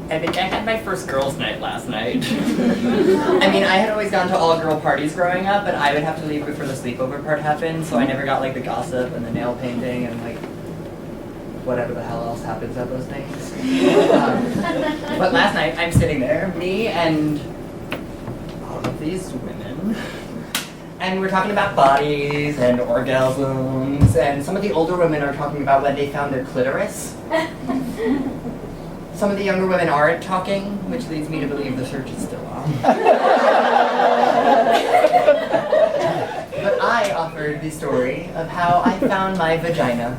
I think I had my first girls' night last night. I mean, I had always gone to all-girl parties growing up, but I would have to leave before the sleepover part happened, so I never got, like, the gossip and the nail painting and, like, whatever the hell else happens at those things. But last night, I'm sitting there, me and all of these women, and we're talking about bodies and orgasms, and some of the older women are talking about when they found their clitoris. Some of the younger women aren't talking, which leads me to believe the search is still on. But I offered the story of how I found my vagina,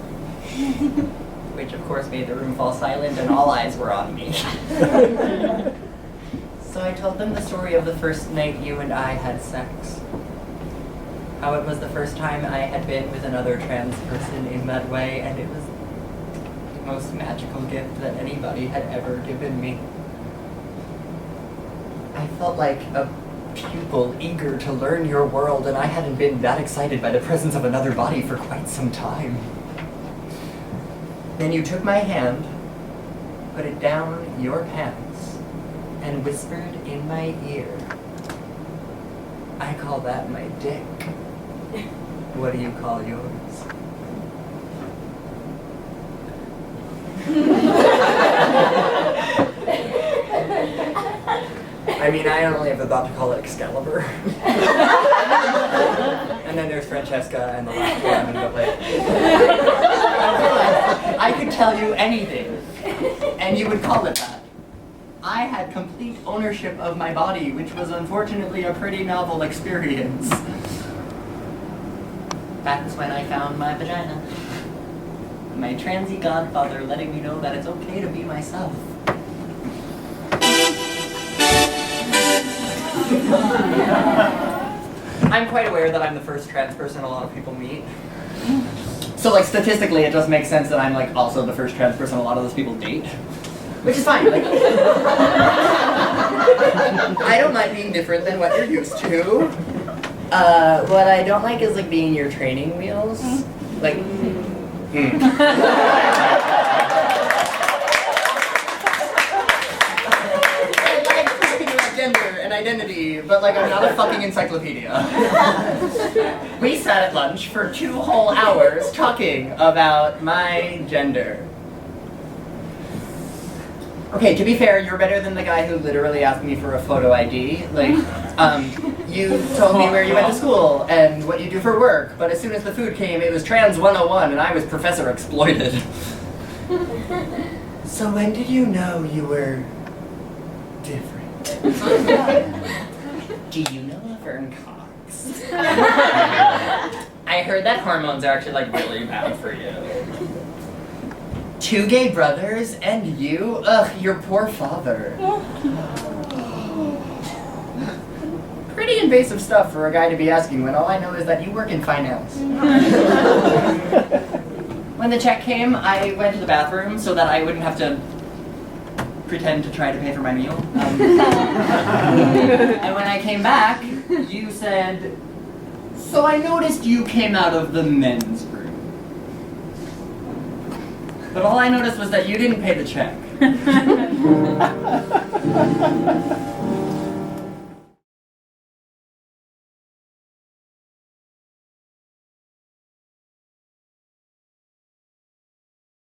which of course made the room fall silent and all eyes were on me. So I told them the story of the first night you and I had sex. How it was the first time I had been with another trans person in that way, and it was the most magical gift that anybody had ever given me. I felt like a pupil eager to learn your world, and I hadn't been that excited by the presence of another body for quite some time. Then you took my hand, put it down your pants, and whispered in my ear. I call that my dick. What do you call yours? I mean, I only have the thought to call it Excalibur. And then there's Francesca and the last one, but like... I could tell you anything, and you would call it that. I had complete ownership of my body, which was unfortunately a pretty novel experience. That's when I found my vagina. My transy godfather letting me know that it's okay to be myself. I'm quite aware that I'm the first trans person a lot of people meet. So like statistically it just makes sense that I'm like also the first trans person a lot of those people date. Which is fine. Like, I don't mind being different than what you're used to. What I don't like is like being your training wheels. Like, I like talking about gender and identity, but like I'm not a fucking encyclopedia. We sat at lunch for 2 whole hours talking about my gender. Okay, to be fair, you're better than the guy who literally asked me for a photo ID. Like, you told me where you went to school and what you do for work, but as soon as the food came, it was Trans 101 and I was Professor Exploited. So when did you know you were different? Do you know Laverne Cox? I heard that hormones are actually like really bad for you. 2 gay brothers and you? Ugh, your poor father. Pretty invasive stuff for a guy to be asking when all I know is that you work in finance. When the check came, I went to the bathroom so that I wouldn't have to pretend to try to pay for my meal. And when I came back, you said, "So I noticed you came out of the men's room." But all I noticed was that you didn't pay the check.